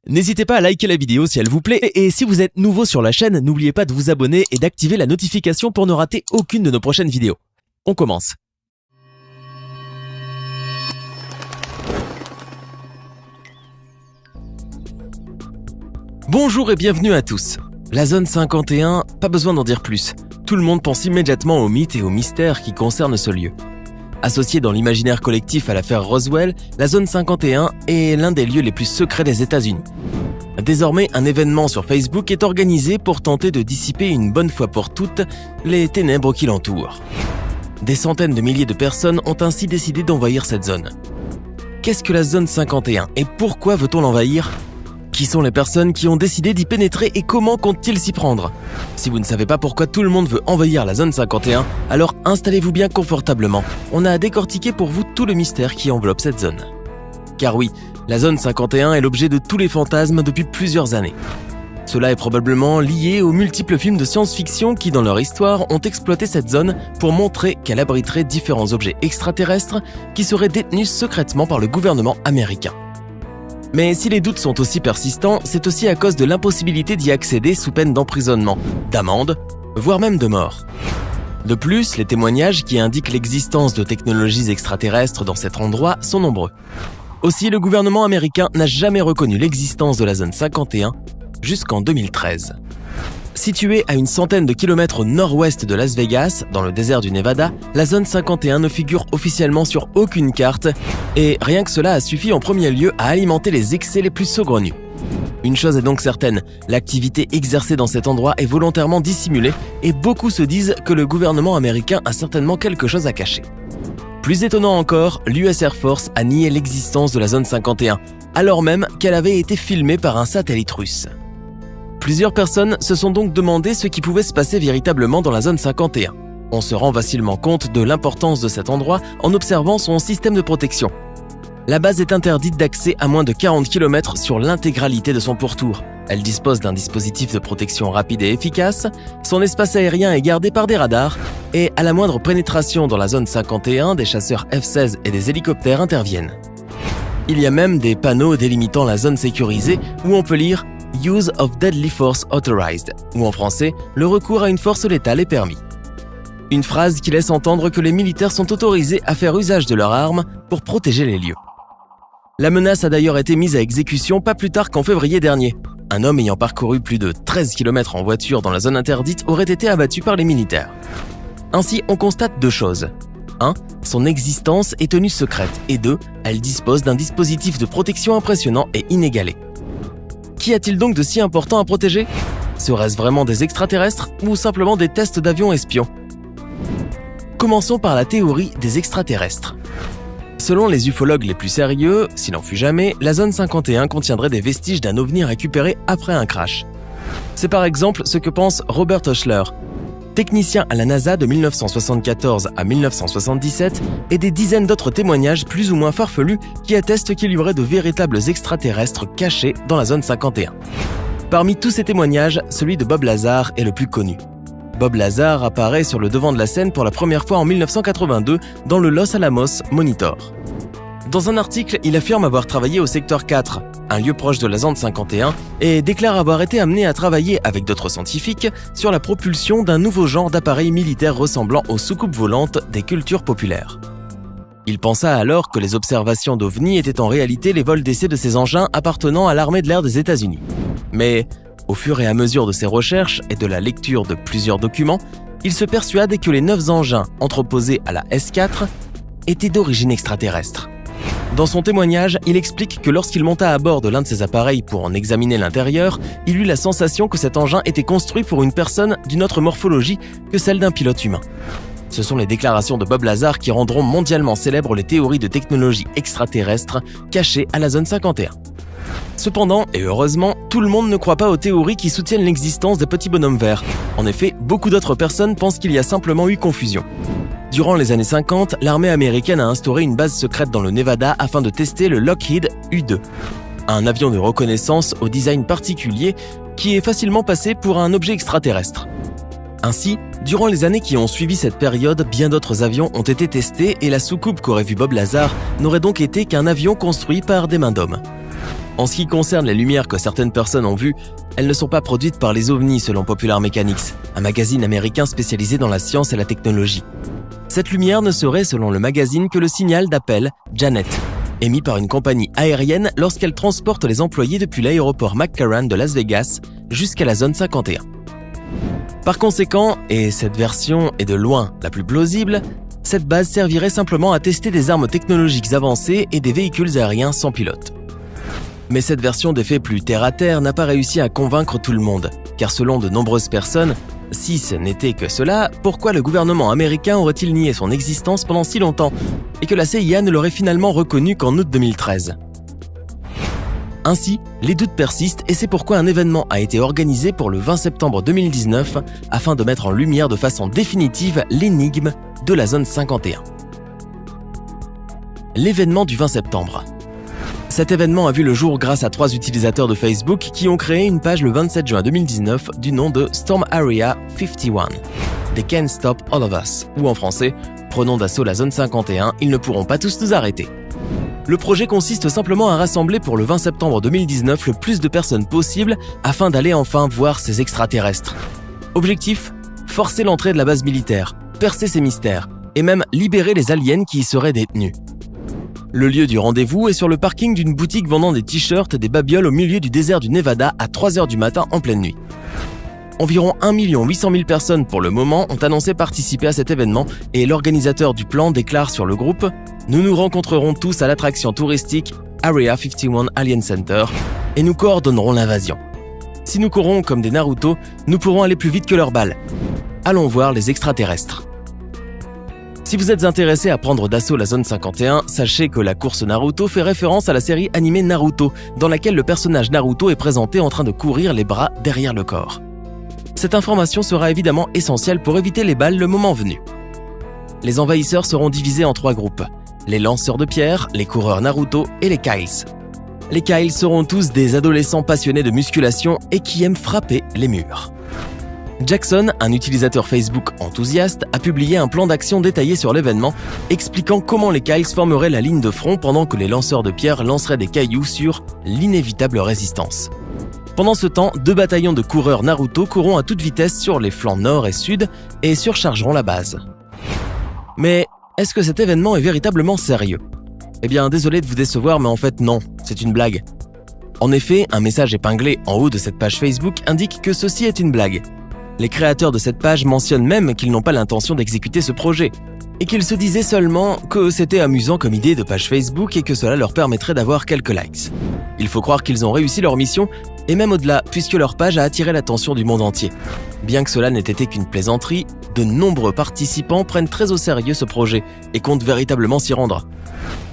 N'hésitez pas à liker la vidéo si elle vous plaît et si vous êtes nouveau sur la chaîne, n'oubliez pas de vous abonner et d'activer la notification pour ne rater aucune de nos prochaines vidéos. On commence. Bonjour et bienvenue à tous. La zone 51, pas besoin d'en dire plus. Tout le monde pense immédiatement aux mythes et aux mystères qui concernent ce lieu. Associée dans l'imaginaire collectif à l'affaire Roswell, la zone 51 est l'un des lieux les plus secrets des États-Unis. Désormais, un événement sur Facebook est organisé pour tenter de dissiper une bonne fois pour toutes les ténèbres qui l'entourent. Des centaines de milliers de personnes ont ainsi décidé d'envahir cette zone. Qu'est-ce que la zone 51 et pourquoi veut-on l'envahir ? Qui sont les personnes qui ont décidé d'y pénétrer et comment comptent-ils s'y prendre ? Si vous ne savez pas pourquoi tout le monde veut envahir la zone 51, alors installez-vous bien confortablement. On a décortiqué pour vous tout le mystère qui enveloppe cette zone. Car oui, la zone 51 est l'objet de tous les fantasmes depuis plusieurs années. Cela est probablement lié aux multiples films de science-fiction qui, dans leur histoire, ont exploité cette zone pour montrer qu'elle abriterait différents objets extraterrestres qui seraient détenus secrètement par le gouvernement américain. Mais si les doutes sont aussi persistants, c'est aussi à cause de l'impossibilité d'y accéder sous peine d'emprisonnement, d'amende, voire même de mort. De plus, les témoignages qui indiquent l'existence de technologies extraterrestres dans cet endroit sont nombreux. Aussi, le gouvernement américain n'a jamais reconnu l'existence de la zone 51 jusqu'en 2013. Située à une centaine de kilomètres au nord-ouest de Las Vegas, dans le désert du Nevada, la zone 51 ne figure officiellement sur aucune carte et rien que cela a suffi en premier lieu à alimenter les excès les plus saugrenus. Une chose est donc certaine, l'activité exercée dans cet endroit est volontairement dissimulée et beaucoup se disent que le gouvernement américain a certainement quelque chose à cacher. Plus étonnant encore, l'US Air Force a nié l'existence de la zone 51, alors même qu'elle avait été filmée par un satellite russe. Plusieurs personnes se sont donc demandé ce qui pouvait se passer véritablement dans la zone 51. On se rend facilement compte de l'importance de cet endroit en observant son système de protection. La base est interdite d'accès à moins de 40 km sur l'intégralité de son pourtour. Elle dispose d'un dispositif de protection rapide et efficace, son espace aérien est gardé par des radars et à la moindre pénétration dans la zone 51, des chasseurs F-16 et des hélicoptères interviennent. Il y a même des panneaux délimitant la zone sécurisée où on peut lire « Use of Deadly Force Authorized » ou en français « Le recours à une force létale est permis ». Une phrase qui laisse entendre que les militaires sont autorisés à faire usage de leurs armes pour protéger les lieux. La menace a d'ailleurs été mise à exécution pas plus tard qu'en février dernier. Un homme ayant parcouru plus de 13 km en voiture dans la zone interdite aurait été abattu par les militaires. Ainsi, on constate deux choses. 1. Son existence est tenue secrète et 2. Elle dispose d'un dispositif de protection impressionnant et inégalé. Qu'y a-t-il donc de si important à protéger ? Serait-ce vraiment des extraterrestres ou simplement des tests d'avions espions ? Commençons par la théorie des extraterrestres. Selon les ufologues les plus sérieux, s'il en fut jamais, la zone 51 contiendrait des vestiges d'un ovni récupéré après un crash. C'est par exemple ce que pense Robert Hochler, technicien à la NASA de 1974 à 1977, et des dizaines d'autres témoignages plus ou moins farfelus qui attestent qu'il y aurait de véritables extraterrestres cachés dans la zone 51. Parmi tous ces témoignages, celui de Bob Lazar est le plus connu. Bob Lazar apparaît sur le devant de la scène pour la première fois en 1982 dans le Los Alamos Monitor. Dans un article, il affirme avoir travaillé au secteur 4, un lieu proche de la zone 51, et déclare avoir été amené à travailler avec d'autres scientifiques sur la propulsion d'un nouveau genre d'appareil militaire ressemblant aux soucoupes volantes des cultures populaires. Il pensa alors que les observations d'OVNI étaient en réalité les vols d'essai de ces engins appartenant à l'armée de l'air des États-Unis. Mais, au fur et à mesure de ses recherches et de la lecture de plusieurs documents, il se persuade que les 9 engins entreposés à la S4 étaient d'origine extraterrestre. Dans son témoignage, il explique que lorsqu'il monta à bord de l'un de ces appareils pour en examiner l'intérieur, il eut la sensation que cet engin était construit pour une personne d'une autre morphologie que celle d'un pilote humain. Ce sont les déclarations de Bob Lazar qui rendront mondialement célèbres les théories de technologie extraterrestre cachées à la zone 51. Cependant, et heureusement, tout le monde ne croit pas aux théories qui soutiennent l'existence des petits bonhommes verts. En effet, beaucoup d'autres personnes pensent qu'il y a simplement eu confusion. Durant les années 50, l'armée américaine a instauré une base secrète dans le Nevada afin de tester le Lockheed U-2, un avion de reconnaissance au design particulier qui est facilement passé pour un objet extraterrestre. Ainsi, durant les années qui ont suivi cette période, bien d'autres avions ont été testés et la soucoupe qu'aurait vue Bob Lazar n'aurait donc été qu'un avion construit par des mains d'hommes. En ce qui concerne les lumières que certaines personnes ont vues, elles ne sont pas produites par les ovnis selon Popular Mechanics, un magazine américain spécialisé dans la science et la technologie. Cette lumière ne serait, selon le magazine, que le signal d'appel Janet, émis par une compagnie aérienne lorsqu'elle transporte les employés depuis l'aéroport McCarran de Las Vegas jusqu'à la zone 51. Par conséquent, et cette version est de loin la plus plausible, cette base servirait simplement à tester des armes technologiques avancées et des véhicules aériens sans pilote. Mais cette version des faits plus terre-à-terre n'a pas réussi à convaincre tout le monde, car selon de nombreuses personnes, si ce n'était que cela, pourquoi le gouvernement américain aurait-il nié son existence pendant si longtemps et que la CIA ne l'aurait finalement reconnu qu'en août 2013 ? Ainsi, les doutes persistent et c'est pourquoi un événement a été organisé pour le 20 septembre 2019 afin de mettre en lumière de façon définitive l'énigme de la zone 51. L'événement du 20 septembre. Cet événement a vu le jour grâce à 3 utilisateurs de Facebook qui ont créé une page le 27 juin 2019 du nom de Storm Area 51. They can't stop all of us, ou en français, prenons d'assaut la zone 51, ils ne pourront pas tous nous arrêter. Le projet consiste simplement à rassembler pour le 20 septembre 2019 le plus de personnes possible afin d'aller enfin voir ces extraterrestres. Objectif : forcer l'entrée de la base militaire, percer ses mystères, et même libérer les aliens qui y seraient détenus. Le lieu du rendez-vous est sur le parking d'une boutique vendant des t-shirts et des babioles au milieu du désert du Nevada à 3h du matin en pleine nuit. Environ 1 800 000 personnes pour le moment ont annoncé participer à cet événement et l'organisateur du plan déclare sur le groupe « Nous nous rencontrerons tous à l'attraction touristique Area 51 Alien Center et nous coordonnerons l'invasion. Si nous courons comme des Naruto, nous pourrons aller plus vite que leurs balles. Allons voir les extraterrestres. » Si vous êtes intéressé à prendre d'assaut la zone 51, sachez que la course Naruto fait référence à la série animée Naruto, dans laquelle le personnage Naruto est présenté en train de courir les bras derrière le corps. Cette information sera évidemment essentielle pour éviter les balles le moment venu. Les envahisseurs seront divisés en 3 groupes, les lanceurs de pierres, les coureurs Naruto et les Kyles. Les Kyles seront tous des adolescents passionnés de musculation et qui aiment frapper les murs. Jackson, un utilisateur Facebook enthousiaste, a publié un plan d'action détaillé sur l'événement, expliquant comment les Kyles formeraient la ligne de front pendant que les lanceurs de pierres lanceraient des cailloux sur l'inévitable résistance. Pendant ce temps, 2 bataillons de coureurs Naruto courront à toute vitesse sur les flancs nord et sud et surchargeront la base. Mais est-ce que cet événement est véritablement sérieux ? Eh bien, désolé de vous décevoir, mais en fait non, c'est une blague. En effet, un message épinglé en haut de cette page Facebook indique que ceci est une blague. Les créateurs de cette page mentionnent même qu'ils n'ont pas l'intention d'exécuter ce projet et qu'ils se disaient seulement que c'était amusant comme idée de page Facebook et que cela leur permettrait d'avoir quelques likes. Il faut croire qu'ils ont réussi leur mission et même au-delà, puisque leur page a attiré l'attention du monde entier. Bien que cela n'ait été qu'une plaisanterie, de nombreux participants prennent très au sérieux ce projet et comptent véritablement s'y rendre.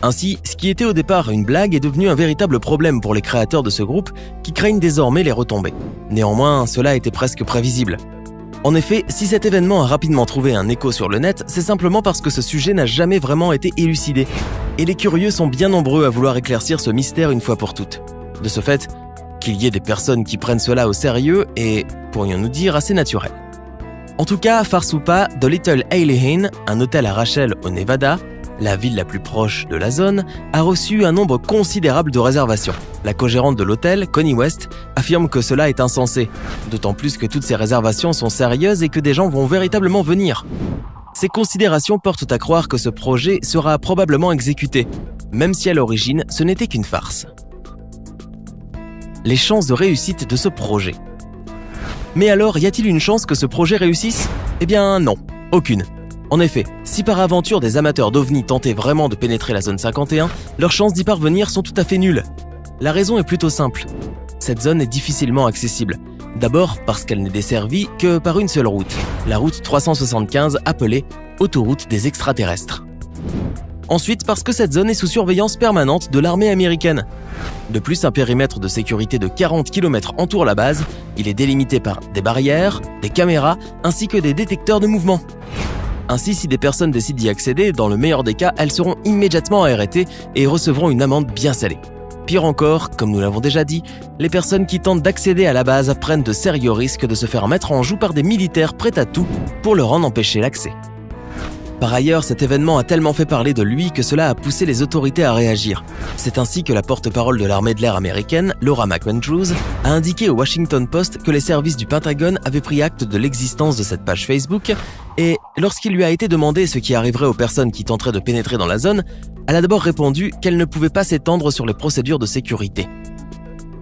Ainsi, ce qui était au départ une blague est devenu un véritable problème pour les créateurs de ce groupe qui craignent désormais les retombées. Néanmoins, cela était presque prévisible. En effet, si cet événement a rapidement trouvé un écho sur le net, c'est simplement parce que ce sujet n'a jamais vraiment été élucidé. Et les curieux sont bien nombreux à vouloir éclaircir ce mystère une fois pour toutes. De ce fait, qu'il y ait des personnes qui prennent cela au sérieux est, pourrions-nous dire, assez naturel. En tout cas, farce ou pas, The Little Hailey Inn, un hôtel à Rachel au Nevada, la ville la plus proche de la zone, a reçu un nombre considérable de réservations. La co-gérante de l'hôtel, Connie West, affirme que cela est insensé, d'autant plus que toutes ces réservations sont sérieuses et que des gens vont véritablement venir. Ces considérations portent à croire que ce projet sera probablement exécuté, même si à l'origine ce n'était qu'une farce. Les chances de réussite de ce projet. Mais alors, y a-t-il une chance que ce projet réussisse ? Eh bien non, aucune. En effet, si par aventure des amateurs d'OVNI tentaient vraiment de pénétrer la zone 51, leurs chances d'y parvenir sont tout à fait nulles. La raison est plutôt simple. Cette zone est difficilement accessible. D'abord parce qu'elle n'est desservie que par une seule route, la route 375 appelée autoroute des extraterrestres. Ensuite parce que cette zone est sous surveillance permanente de l'armée américaine. De plus, un périmètre de sécurité de 40 km entoure la base, il est délimité par des barrières, des caméras ainsi que des détecteurs de mouvement. Ainsi, si des personnes décident d'y accéder, dans le meilleur des cas, elles seront immédiatement arrêtées et recevront une amende bien salée. Pire encore, comme nous l'avons déjà dit, les personnes qui tentent d'accéder à la base prennent de sérieux risques de se faire mettre en joue par des militaires prêts à tout pour leur en empêcher l'accès. Par ailleurs, cet événement a tellement fait parler de lui que cela a poussé les autorités à réagir. C'est ainsi que la porte-parole de l'armée de l'air américaine, Laura McAndrews, a indiqué au Washington Post que les services du Pentagone avaient pris acte de l'existence de cette page Facebook et, lorsqu'il lui a été demandé ce qui arriverait aux personnes qui tenteraient de pénétrer dans la zone, elle a d'abord répondu qu'elle ne pouvait pas s'étendre sur les procédures de sécurité.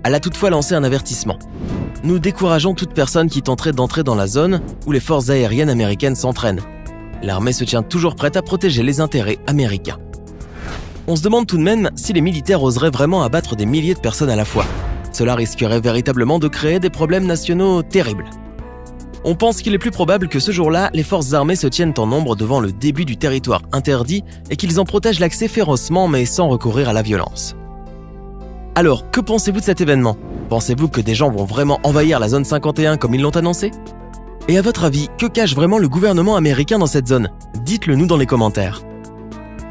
Elle a toutefois lancé un avertissement. « Nous décourageons toute personne qui tenterait d'entrer dans la zone où les forces aériennes américaines s'entraînent. L'armée se tient toujours prête à protéger les intérêts américains. » On se demande tout de même si les militaires oseraient vraiment abattre des milliers de personnes à la fois. Cela risquerait véritablement de créer des problèmes nationaux terribles. On pense qu'il est plus probable que ce jour-là, les forces armées se tiennent en nombre devant le début du territoire interdit et qu'ils en protègent l'accès férocement mais sans recourir à la violence. Alors, que pensez-vous de cet événement ? Pensez-vous que des gens vont vraiment envahir la zone 51 comme ils l'ont annoncé ? Et à votre avis, que cache vraiment le gouvernement américain dans cette zone ? Dites-le nous dans les commentaires.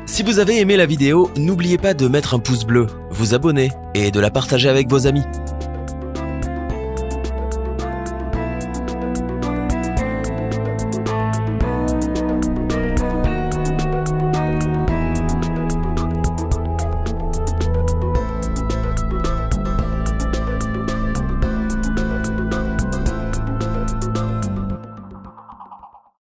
Si vous avez aimé la vidéo, n'oubliez pas de mettre un pouce bleu, vous abonner et de la partager avec vos amis.